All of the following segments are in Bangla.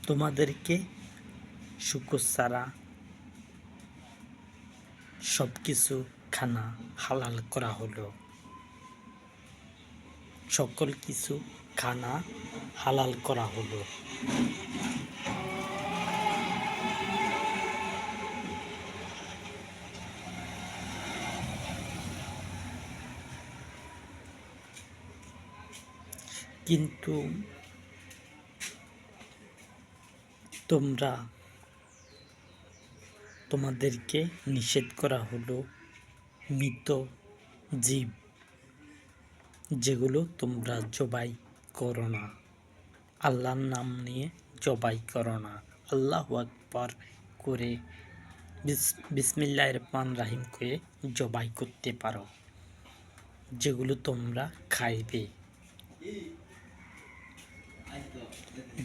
তোমাদেরকে শুকর ছাড়া সব কিছু খানা হালাল করা হলো। সকল কিছু খানা হালাল করা হলো। কিন্তু তোমাদেরকে নিষেধ করা হলো মৃত জীব, যেগুলো তোমরা জবাই করো না। আল্লাহর নাম নিয়ে জবাই করো না। আল্লাহু আকবার করে বিসমিল্লাহির রহমানির রহিম করে জবাই করতে পারো, যেগুলো তোমরা খাইবে।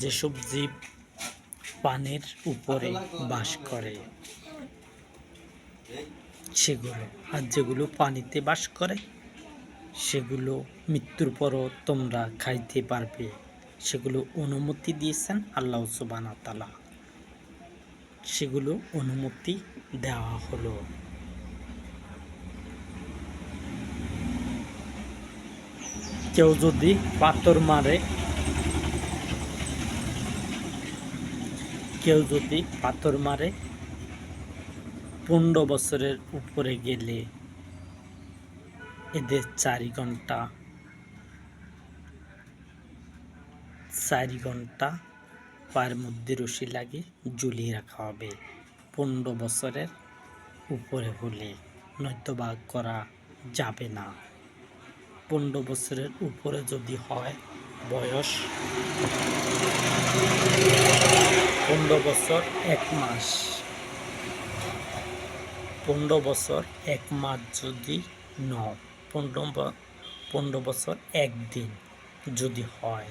যেসব জীব পানির উপরে বাস করে সেগুলো, আর যেগুলো পানিতে বাস করে সেগুলো মৃত্যুর পরও তোমরা খাইতে পারবে। সেগুলো অনুমতি দিয়েছেন আল্লাহ সুবহানাহু ওয়া তাআলা। সেগুলো অনুমতি দেওয়া হলো। কেউ যদি পাথর মারে, 15 বছরের উপরে গেলে এদের 4 ঘন্টা পায়ের মধ্যে রশি লাগিয়ে ঝুলিয়ে রাখা হবে 15 বছরের উপরে হলে, নয়তোবা করা যাবে না। 15 বছরের উপরে যদি হয়, বয়স 15 বছর 1 মাস, 15 বছর 1 মাস যদি 15 বছর 1 দিন যদি হয়,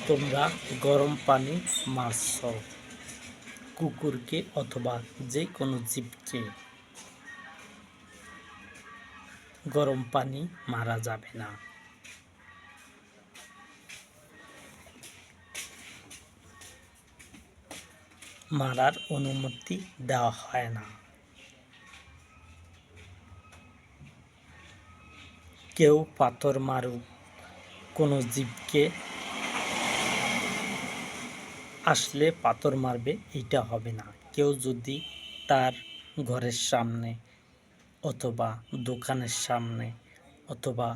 তোমরা গরম পানি মারছ কুকুরকে অথবা যে কোনো জীবকে, গরম পানি মারা যাবে না। মারার অনুমতি দেওয়া হয় না। কেউ পাথর মারুক কোনো জীবকে, আসলে পাথর মারবে, এটা হবে না। কেউ যদি তার ঘরের সামনে অথবা দোকানের সামনে অথবা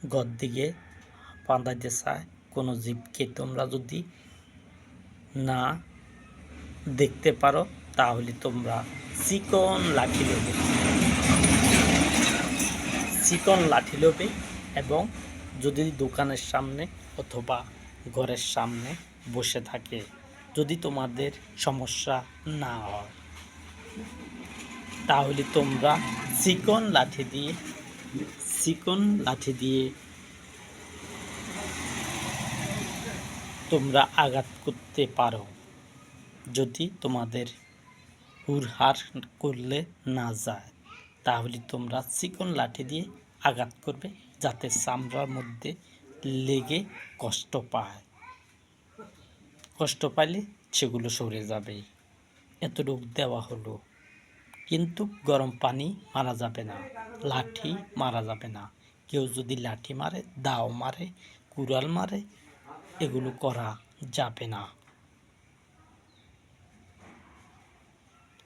ঘর দিকে বাঁধাইতে চায় কোনো জীবকে, তোমরা যদি না দেখতে পারো তাহলে তোমরা চিকন লাঠি লবে এবং যদি দোকানের সামনে অথবা ঘরের সামনে বসে থাকে, যদি তোমাদের সমস্যা না হয়, তাহলে তোমরা চিকন লাঠি দিয়ে তোমরা আঘাত করতে পারো। যদি তোমাদের হুড়হার করলে না যায়, তাহলে তোমরা চিকন লাঠি দিয়ে আঘাত করবে, যাতে চামড়ার মধ্যে লেগে কষ্ট পাইলে সেগুলো সরে যাবে। এতটুকু দেওয়া হলো। কিন্তু গরম পানি মারা যাবে না, লাঠি মারা যাবে না। কেউ যদি লাঠি মারে, দাও মারে, কুড়াল মারে, এগুলো করা যাবে না।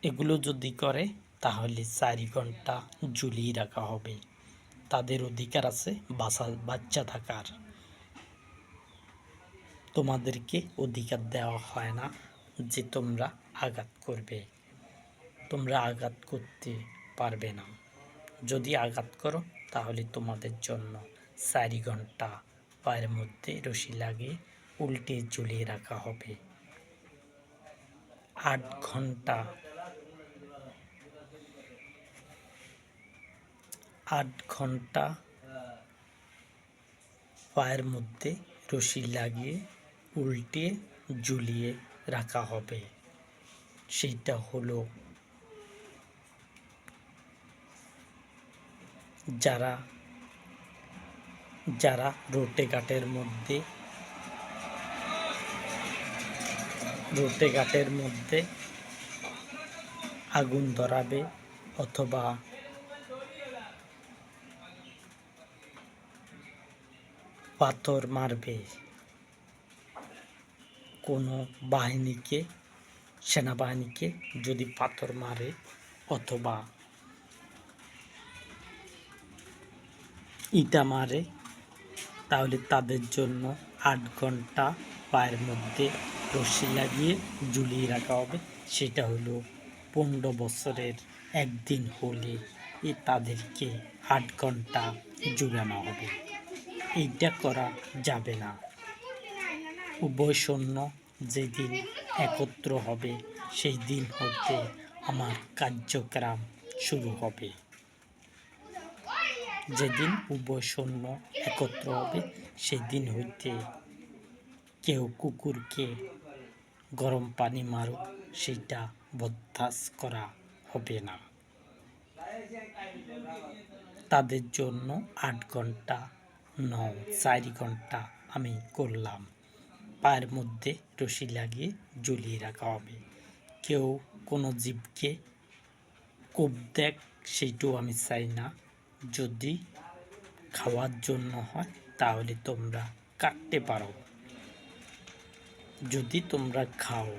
এগুলো যদি করে তাহলে 4 ঘন্টা ঝুলিয়ে রাখা হবে। তাদের অধিকার আছে বাচ্চা থাকার। তোমাদেরকে অধিকার দেওয়া হয় না যে তোমরা আঘাত করবে। তোমরা আঘাত করতে পারবে না। যদি আঘাত করো তাহলে তোমাদের জন্য 4 ঘন্টা পায়ের মধ্যে রশি লাগিয়ে উল্টে ঝুলিয়ে রাখা হবে। 8 ঘন্টা পায়ের মধ্যে রশি লাগিয়ে উল্টে ঝুলিয়ে রাখা হবে। সেইটা হলো যারা যারা রোটে ঘাটের মধ্যে আগুন ধরাবে অথবা পাথর মারবে, কোনো সেনাবাহিনীকে যদি পাথর মারে অথবা ইটা মারে, তাহলে তাদের জন্য 8 ঘন্টা পায়ের মধ্যে রশি লাগিয়ে ঝুলিয়ে রাখা হবে। সেটা হলো 15 বছরের একদিন হলে তাদেরকে 8 ঘন্টা ঝুলানো হবে। এইটা করা যাবে না। উভয় সৈন্য যেদিন একত্র হবে সেই দিন হতে আমার কার্যক্রম শুরু হবে। যেদিন উভয় সৈন্য একত্র হবে সেই দিন হইতে কেউ কুকুরকে গরম পানি মারুক, সেটা বরদাস্ত করা হবে না। তাদের জন্য 8 ঘন্টা 4 ঘন্টা আমি করলাম। পায়ের মধ্যে রশি লাগিয়ে ঝুলিয়ে রাখা হবে। কেউ কোনো জীবকে কোপ দেখ, সেইটাও আমি চাই না। যদি খাওয়ার জন্য হয় তাহলে তোমরা কাটতে পারো। যদি তোমরা খাও,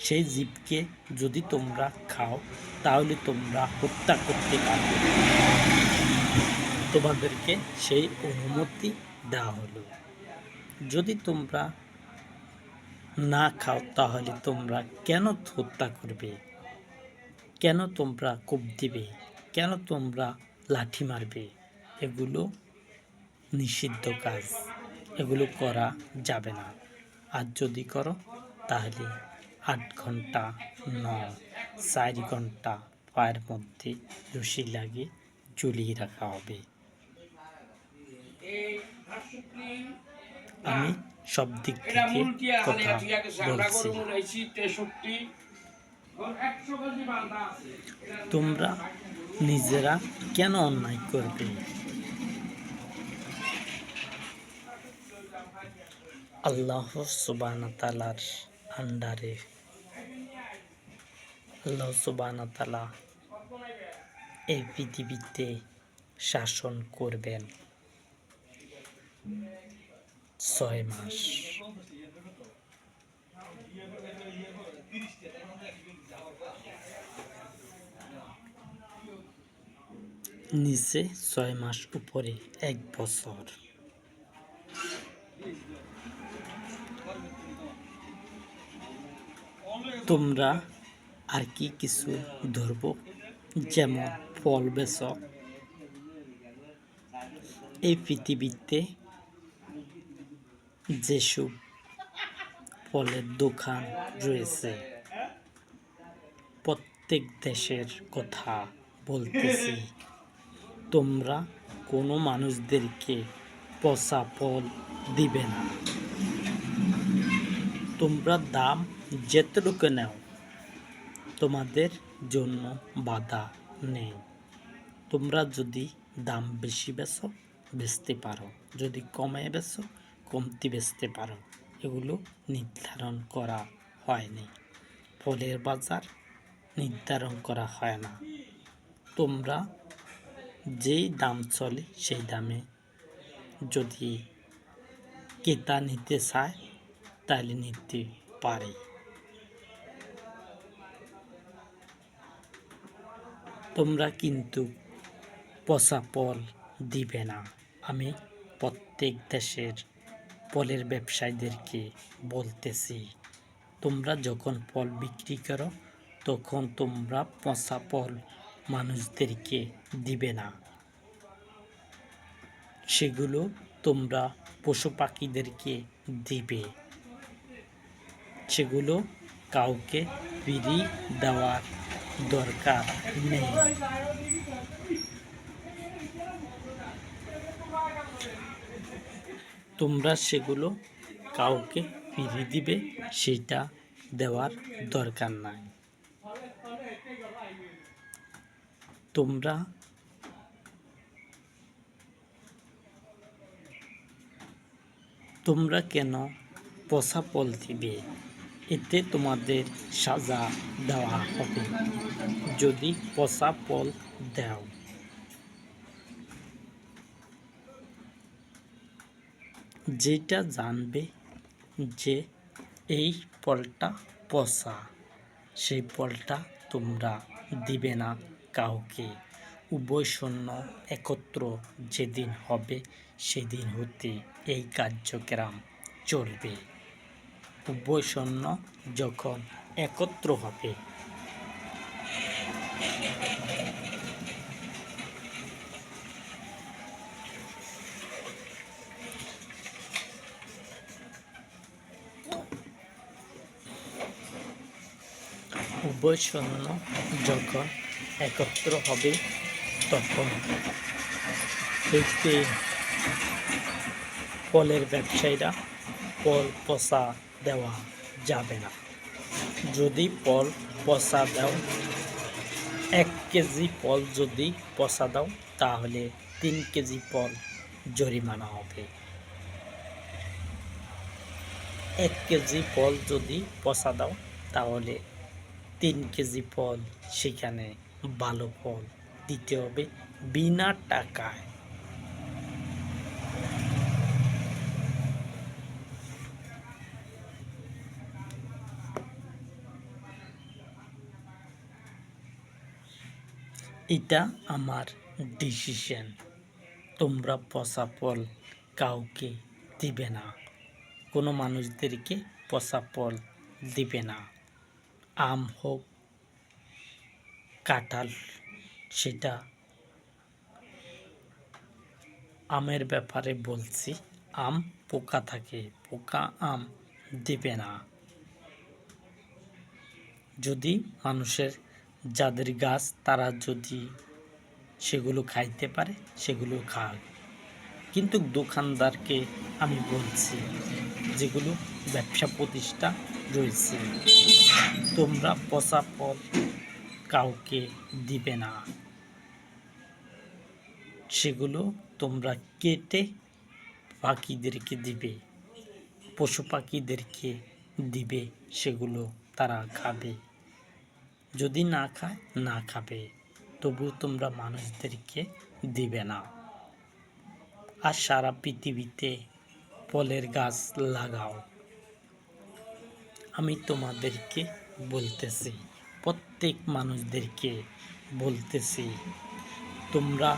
সেই জীবকে যদি তোমরা খাও তাহলে তোমরা হত্যা করতে পারবে। তোমাদেরকে সেই অনুমতি দেওয়া হলো। যদি তোমরা না খাও তাহলে তোমরা কেন হত্যা করবে? কেন তোমরা কোপ দিবে? কেন তোমরা লাঠি মারবে? এগুলো নিষিদ্ধ কাজ, এগুলো করা যাবে না। আর যদি করো তাহলে 8 ঘন্টা 4 ঘন্টা পায়ের মধ্যে রশি লাগিয়ে ঝুলিয়ে রাখা হবে। আমি সব দিক থেকে কথা বলছি। তোমরা নিজেরা কেন অন্যায় করবে? আল্লাহ সুবহানাহু ওয়া তাআলার আন্ডারে আল্লাহ সুবহানাহু ওয়া তাআলা এই পৃথিবীতে শাসন করবেন 6 মাস। নিচে 6 মাস, উপরে 1 বছর। তোমরা আর কি কিছু ধরব? যেমন ফল বেচক। এই পৃথিবীতে যেসব ফলের দোকান রয়েছে, প্রত্যেক দেশের কথা বলতেছি। তোমরা কোনো মানুষদেরকে পচা ফল দিবে না। তোমরা দাম যেতটুকু নাও, তোমাদের জন্য বাধা নেই। তোমরা যদি দাম বেশি বেচো, বেচতে পারো। যদি কমায় বেচো, কমতি বেচতে পারো। এগুলো নির্ধারণ করা হয়নি। ফলের বাজার নির্ধারণ করা হয় না। তোমরা যেই দাম চলে সেই দামে যদি ক্রেতা নিতে চায় তাহলে নিতে পারে। তোমরা কিন্তু পচা ফল দিবে না। আমি প্রত্যেক দেশের ফলের ব্যবসায়ীদেরকে বলতেছি, তোমরা যখন ফল বিক্রি করো তখন তোমরা পচা ফল মানুষদেরকে দিবে না। সেগুলো তোমরা পশু পাখিদেরকে দিবে। সেগুলো কাউকে ফ্রি দেওয়ার দরকার নেই। তোমরা সেগুলো কাউকে ফ্রি দিবে, সেটা দেওয়ার দরকার নাই। তোমরা তোমরা কেন পচা ফল দিবে? এতে তোমাদের সাজা দেওয়া হবে যদি পচা ফল দাও। যেটা জানবে যে এই ফলটা পচা, সেই ফলটা তোমরা দিবে না কাউকে। উভয় সৈন্য একত্র যেদিন হবে সেদিন হতে এই কার্যক্রম চলবে। উভয় সৈন্য যখন একত্র হবে উভয় সৈন্য যখন একত্র হবে তখন এই ফলের ব্যবসায়ীরা ফল পচা দেওয়া যাবে না। যদি ফল পচা দাও, 1 কেজি ফল যদি পচা দাও তাহলে 3 কেজি ফল জরিমানা হবে। 1 কেজি ফল যদি পচা দাও তাহলে 3 কেজি ফল সেখানে ভালো ফল দিতে হবে বিনা টাকায়। এটা আমার ডিসিশন। তোমরা পচা ফল কাউকে দিবে না, কোনো মানুষদেরকে পচা ফল দিবে না। আম হোক, কাঁঠাল, সেটা আমের ব্যাপারে বলছি। আম পোকা থাকে, পোকা আম দিবে না। যদি মানুষের যাদের গাছ তারা যদি সেগুলো খাইতে পারে সেগুলো খাক, কিন্তু দোকানদারকে আমি বলছি যেগুলো ব্যবসা প্রতিষ্ঠান রয়েছে, তোমরা পচা ফল কাউকে দিবে না। সেগুলো তোমরা কেটে পাখিদেরকে দিবে, পশু পাখিদেরকে দিবে, সেগুলো তারা খাবে। যদি না খায় না খাবে, তবু তোমরা মানুষদেরকে দিবে না। আর সারা পৃথিবীতে ফলের গাছ লাগাও। আমি তোমাদেরকে বলতেছি, প্রত্যেক মানুষদেরকে বলতেছি, তোমরা